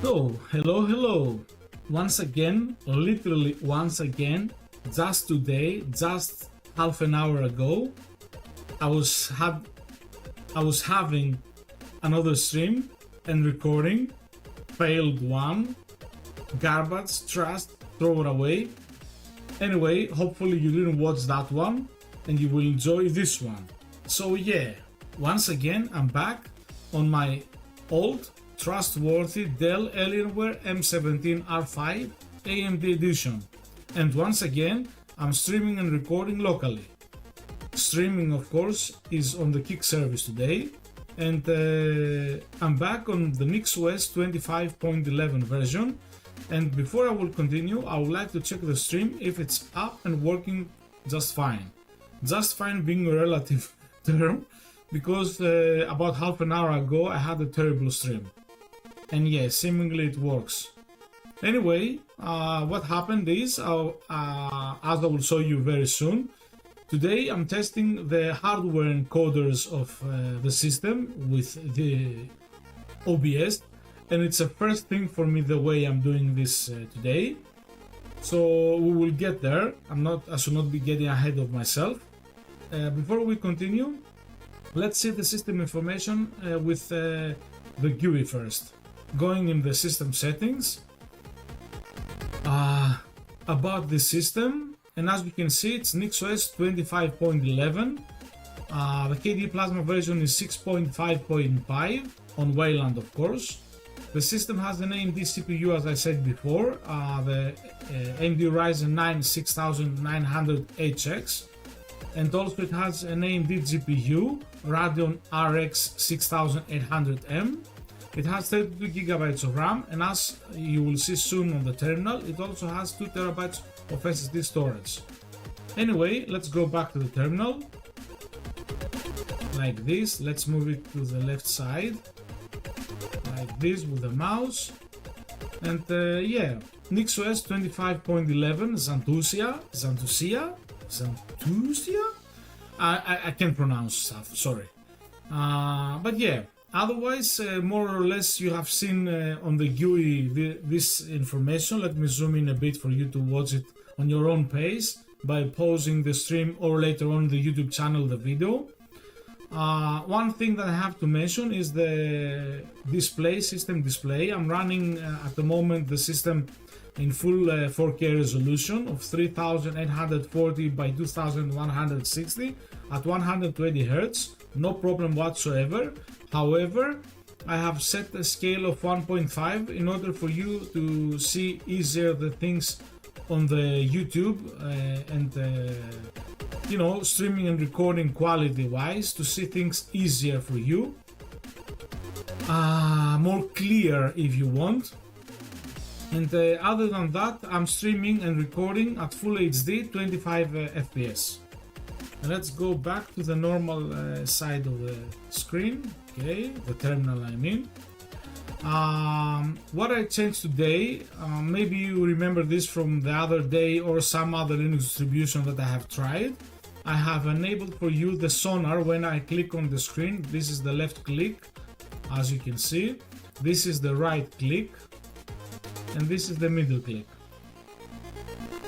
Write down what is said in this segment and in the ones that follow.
So, hello, once again, literally once again, just today, just half an hour ago, I was having another stream and recording, failed one, garbage, trash, throw it away. Anyway, hopefully you didn't watch that one and you will enjoy this one. So yeah, once again, I'm back on my old trustworthy Dell Alienware M17 R5 AMD edition, and once again I'm streaming and recording locally. Streaming, of course, is on the Kick service today, and I'm back on the NixOS 25.11 version. And before I will continue, I would like to check the stream if it's up and working just fine. Just fine being a relative term, because about half an hour ago I had a terrible stream. And yeah, seemingly it works. Anyway, what happened is, as I will show you very soon, today I'm testing the hardware encoders of the system with the OBS, and it's a first thing for me the way I'm doing this today. So we will get there. I should not be getting ahead of myself. Before we continue, let's see the system information with the GUI first. Going in the system settings, about the system, and as you can see, it's NixOS 25.11. The KDE Plasma version is 6.5.5 on Wayland, of course. The system has an AMD CPU, as I said before, the AMD Ryzen 9 6900HX, and also it has an AMD GPU, Radeon RX 6800M. It has 32GB of RAM, and as you will see soon on the terminal, it also has 2TB of SSD storage. Anyway, let's go back to the terminal, like this. Let's move it to the left side, like this with the mouse. And yeah, NixOS 25.11 Xantusia. I can't pronounce stuff, sorry. But yeah, otherwise, more or less you have seen on the GUI this information. Let me zoom in a bit for you to watch it on your own pace by pausing the stream, or later on the YouTube channel the video. One thing that I have to mention is the system display. I'm running at the moment the system in full 4K resolution of 3840 by 2160 at 120 Hz. No problem whatsoever. However, I have set a scale of 1.5 in order for you to see easier the things on the YouTube and you know, streaming and recording quality wise, to see things easier for you, more clear if you want. And other than that, I'm streaming and recording at full HD 25 FPS. And let's go back to the normal side of the screen. Okay, the terminal I mean. What I changed today, maybe you remember this from the other day or some other Linux distribution that I have tried. I have enabled for you the sonar when I click on the screen. This is the left click, as you can see. This is the right click, and this is the middle click.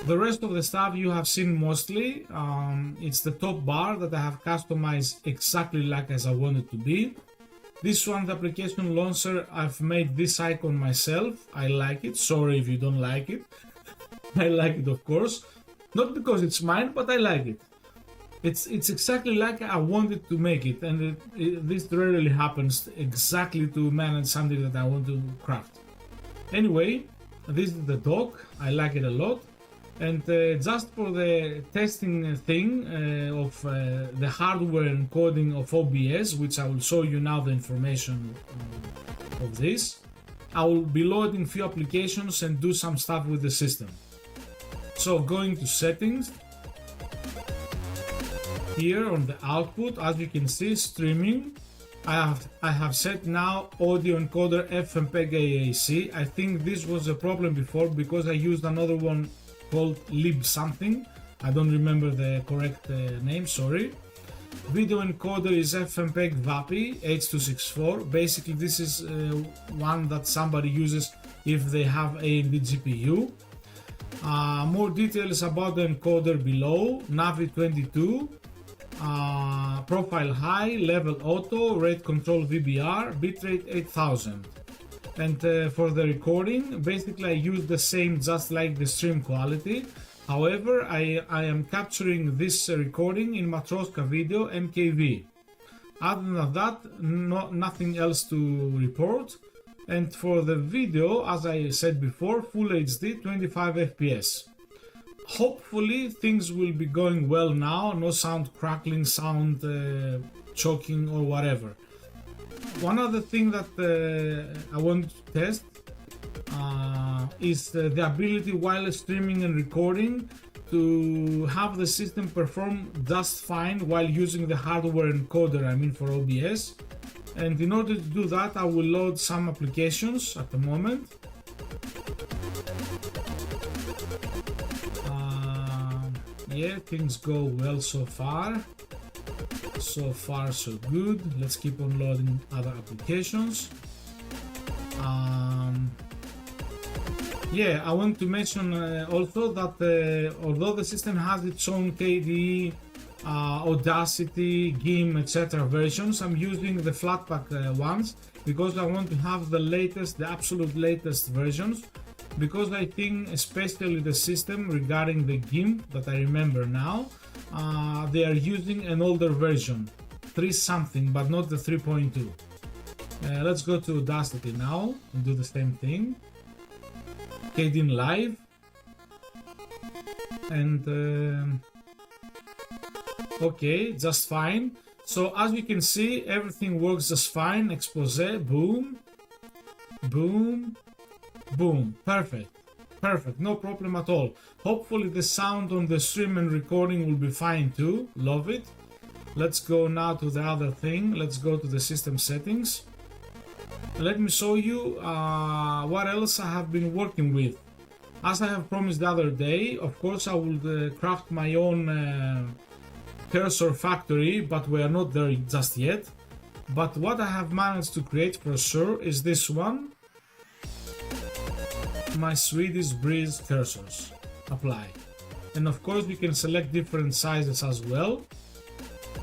The rest of the stuff you have seen mostly. It's the top bar that I have customized exactly like as I want it to be. This one, the application launcher, I've made this icon myself. I like it. Sorry if you don't like it. I like it, of course. Not because it's mine, but I like it. It's exactly like I wanted to make it, and this rarely happens exactly to manage something that I want to craft. Anyway, this is the dock. I like it a lot. And just for the testing thing of the hardware encoding of OBS, which I will show you now the information of this, I will be loading few applications and do some stuff with the system. So going to settings, here on the output, as you can see, streaming, I have set now audio encoder FMPEG AAC. I think this was a problem before because I used another one called lib something. I don't remember the correct name, sorry. Video encoder is FMPEG VAPI H.264. Basically this is one that somebody uses if they have AMD GPU. More details about the encoder below. Navi 22, profile high, level auto, rate control VBR, bitrate 8000. And for the recording, basically I use the same just like the stream quality. However, I am capturing this recording in Matroska Video MKV. Other than that, nothing else to report. And for the video, as I said before, Full HD 25 FPS. Hopefully things will be going well now, no sound crackling, sound choking or whatever. One other thing that I want to test is the ability while streaming and recording to have the system perform just fine while using the hardware encoder, I mean for OBS. And in order to do that, I will load some applications at the moment. Yeah, things go well so far. So far so good. Let's keep on loading other applications. Yeah, I want to mention also that although the system has its own KDE, Audacity, GIMP, etc. versions, I'm using the Flatpak ones because I want to have the latest, the absolute latest versions, because I think especially the system regarding the GIMP that I remember now, they are using an older version, 3 something, but not the 3.2. Let's go to Audacity now and do the same thing. Kdenlive and okay, just fine. So as you can see, everything works just fine. Expose, boom, boom, boom, perfect, perfect, no problem at all. Hopefully the sound on the stream and recording will be fine too. Love it. Let's go now to the other thing. Let's go to the system settings. Let me show you what else I have been working with. As I have promised the other day, of course I will craft my own cursor factory, but we are not there just yet. But what I have managed to create for sure is this one. My Swedish Breeze cursors. Apply. And of course you can select different sizes as well.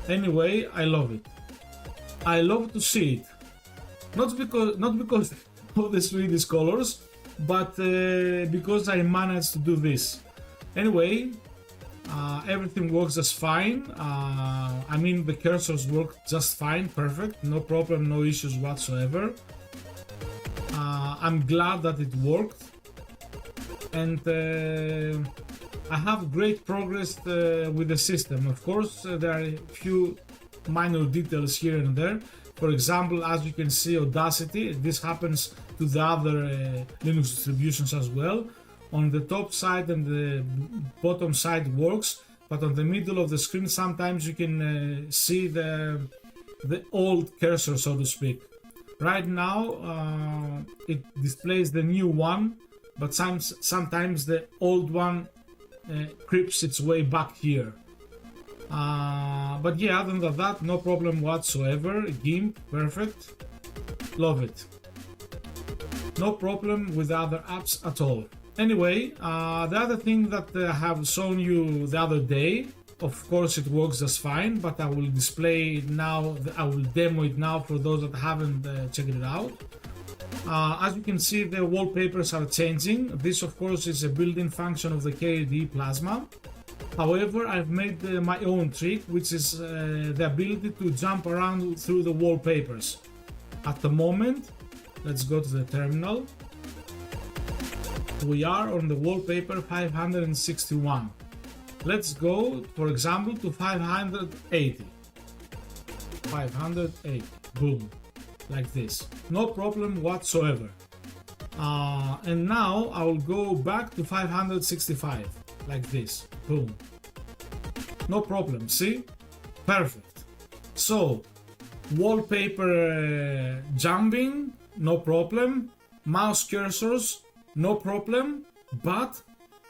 Anyway, I love it. I love to see it. Not because of the Swedish colors, but because I managed to do this. Anyway, everything works just fine. I mean, the cursors work just fine, perfect, no problem, no issues whatsoever. I'm glad that it worked, and I have great progress with the system. Of course, there are a few minor details here and there. For example, as you can see, Audacity, this happens to the other Linux distributions as well. On the top side and the bottom side works, but on the middle of the screen sometimes you can see the old cursor, so to speak. Right now it displays the new one, but sometimes the old one creeps its way back here. But yeah, other than that, no problem whatsoever. GIMP, perfect, love it. No problem with the other apps at all. Anyway, the other thing that I have shown you the other day, of course it works just fine, but I will display it now, I will demo it now for those that haven't checked it out. As you can see, the wallpapers are changing. This of course is a built-in function of the KDE Plasma. However, I've made my own trick, which is the ability to jump around through the wallpapers. At the moment, let's go to the terminal. We are on the wallpaper 561. Let's go, for example, to 580. 580. Boom. Like this. No problem whatsoever. And now I will go back to 565. like this. Boom. No problem, see? Perfect. So, wallpaper jumping, no problem. Mouse cursors, no problem. But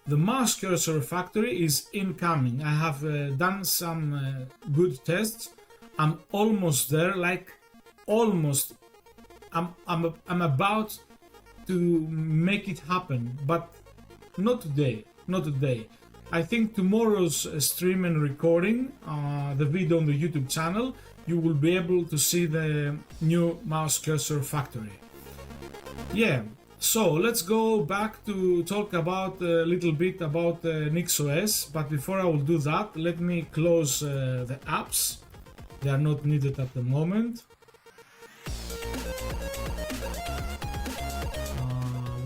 the mouse cursor factory is incoming. I have done some good tests. I'm almost there, like almost. I'm about to make it happen, but not today. Not today. I think tomorrow's stream and recording, the video on the YouTube channel, you will be able to see the new mouse cursor factory. Yeah, so let's go back to talk about a little bit about NixOS, but before I will do that, let me close the apps. They are not needed at the moment.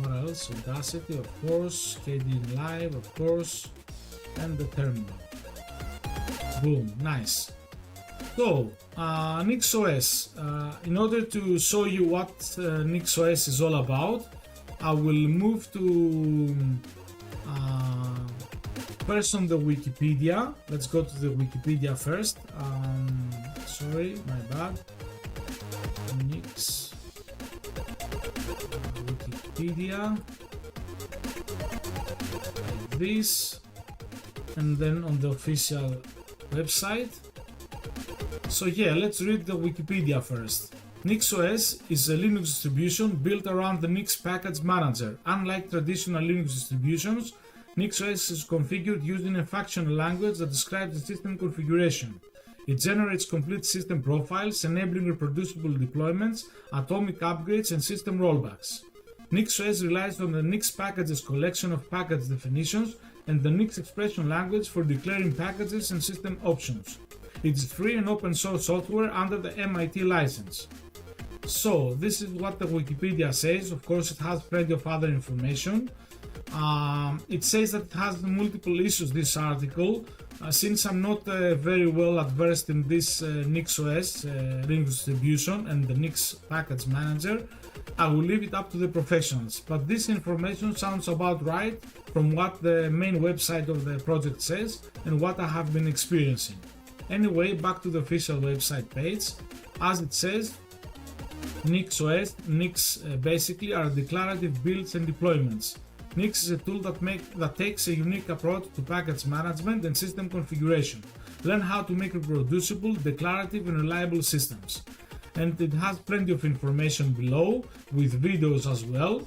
What else? Audacity, of course, Kdenlive, of course, and the terminal. Boom, nice. So, NixOS. In order to show you what NixOS is all about, I will move to first on the Wikipedia. Let's go to the Wikipedia first. Sorry, my bad. Nix Wikipedia. Like this. And then on the official website. So yeah, let's read the Wikipedia first. NixOS is a Linux distribution built around the Nix package manager. Unlike traditional Linux distributions, NixOS is configured using a functional language that describes the system configuration. It generates complete system profiles, enabling reproducible deployments, atomic upgrades, and system rollbacks. NixOS relies on the Nix packages collection of package definitions and the Nix expression language for declaring packages and system options. It is free and open source software under the MIT license. So, this is what the Wikipedia says. Of course, it has plenty of other information. It says that it has multiple issues, this article. Since I'm not very well adversed in this NixOS Linux distribution and the Nix package manager, I will leave it up to the professionals. But this information sounds about right from what the main website of the project says and what I have been experiencing. Anyway, back to the official website page. As it says, NixOS, Nix basically are declarative builds and deployments. Nix is a tool that takes a unique approach to package management and system configuration. Learn how to make reproducible, declarative and reliable systems. And it has plenty of information below with videos as well.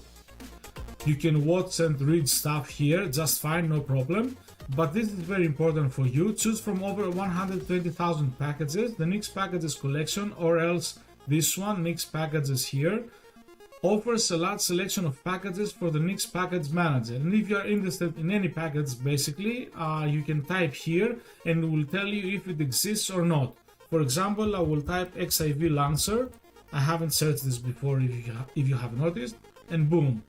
You can watch and read stuff here just fine, no problem. But this is very important for you. Choose from over 120,000 packages, the Nix packages collection, or else this one, Nix packages here, offers a large selection of packages for the Nix package manager. And if you are interested in any package, basically, you can type here and it will tell you if it exists or not. For example, I will type XIV Lancer. I haven't searched this before if you have noticed. And boom,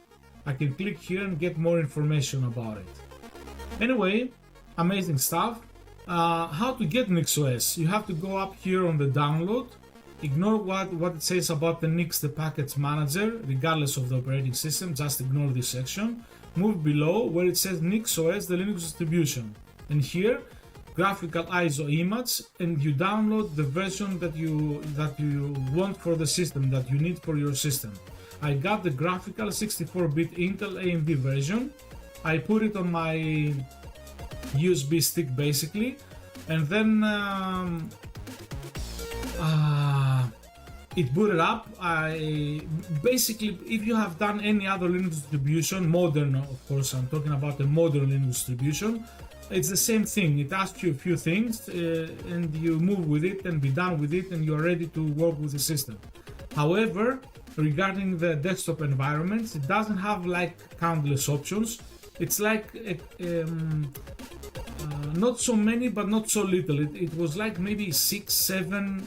I can click here and get more information about it. Anyway, amazing stuff. How to get NixOS? You have to go up here on the download. Ignore what it says about the Nix, the package manager, regardless of the operating system. Just ignore this section. Move below where it says NixOS, the Linux distribution. And here, graphical ISO image, and you download the version that you want for the system, that you need for your system. I got the graphical 64-bit Intel AMD version. I put it on my USB stick basically, and then it booted up. Basically, if you have done any other Linux distribution, modern, of course, I'm talking about a modern Linux distribution, it's the same thing. It asks you a few things and you move with it and be done with it, and you're ready to work with the system. However, regarding the desktop environments, it doesn't have like countless options. It's like not so many, but not so little. It was like maybe 6, 7.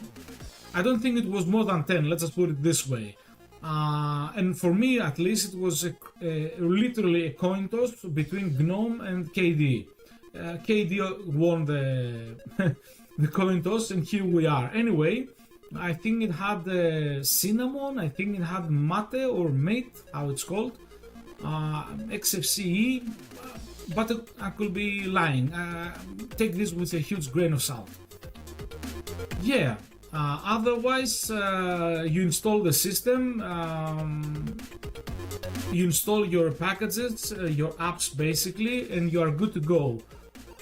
I don't think it was more than 10. Let's just put it this way. And for me, at least, it was literally a coin toss between GNOME and KDE. KDE won the the coin toss, and here we are. Anyway, I think it had cinnamon. I think it had mate or mate, how it's called. XFCE. but I could be lying. Take this with a huge grain of salt. Yeah, otherwise you install the system, you install your packages, your apps basically, and you are good to go.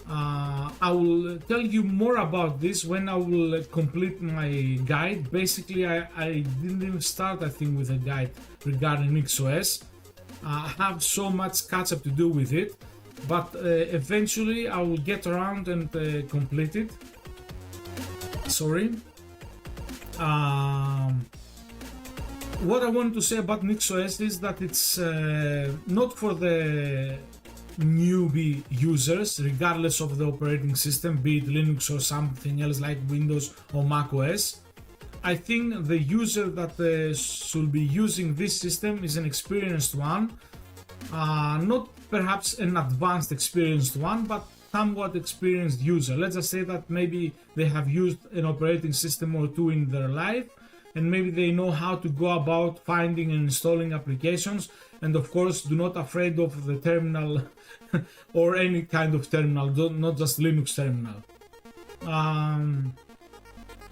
I will tell you more about this when I will complete my guide. Basically, I didn't even start, I think, with a guide regarding NixOS. I have so much catch up to do with it, but eventually I will get around and complete it. Sorry. What I wanted to say about NixOS is that it's not for the newbie users, regardless of the operating system, be it Linux or something else like Windows or Mac OS. I think the user that should be using this system is an experienced one, not perhaps an advanced experienced one, but somewhat experienced user. Let's just say that maybe they have used an operating system or two in their life, and maybe they know how to go about finding and installing applications. And of course, do not afraid of the terminal or any kind of terminal, not just Linux terminal.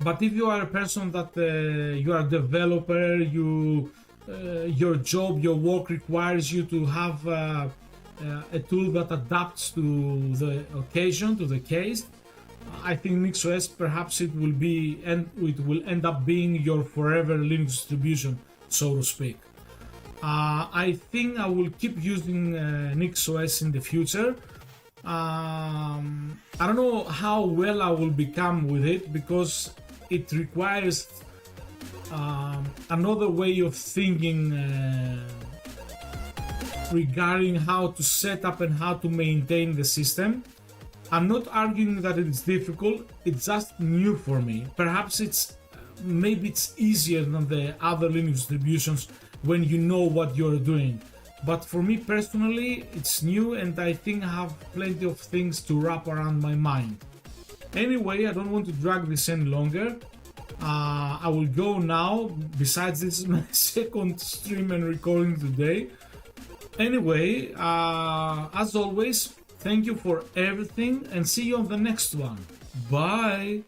But if you are a person that you are a developer, your job, your work requires you to have a tool that adapts to the occasion, to the case, I think NixOS perhaps it will be, and it will end up being your forever Linux distribution, so to speak. I think I will keep using NixOS in the future. I don't know how well I will become with it, because it requires another way of thinking regarding how to set up and how to maintain the system. I'm not arguing that it's difficult, it's just new for me. Perhaps maybe it's easier than the other Linux distributions when you know what you're doing. But for me personally, it's new, and I think I have plenty of things to wrap around my mind. Anyway, I don't want to drag this any longer. I will go now. Besides, this is my second stream and recording today. Anyway, as always, thank you for everything, and see you on the next one. Bye!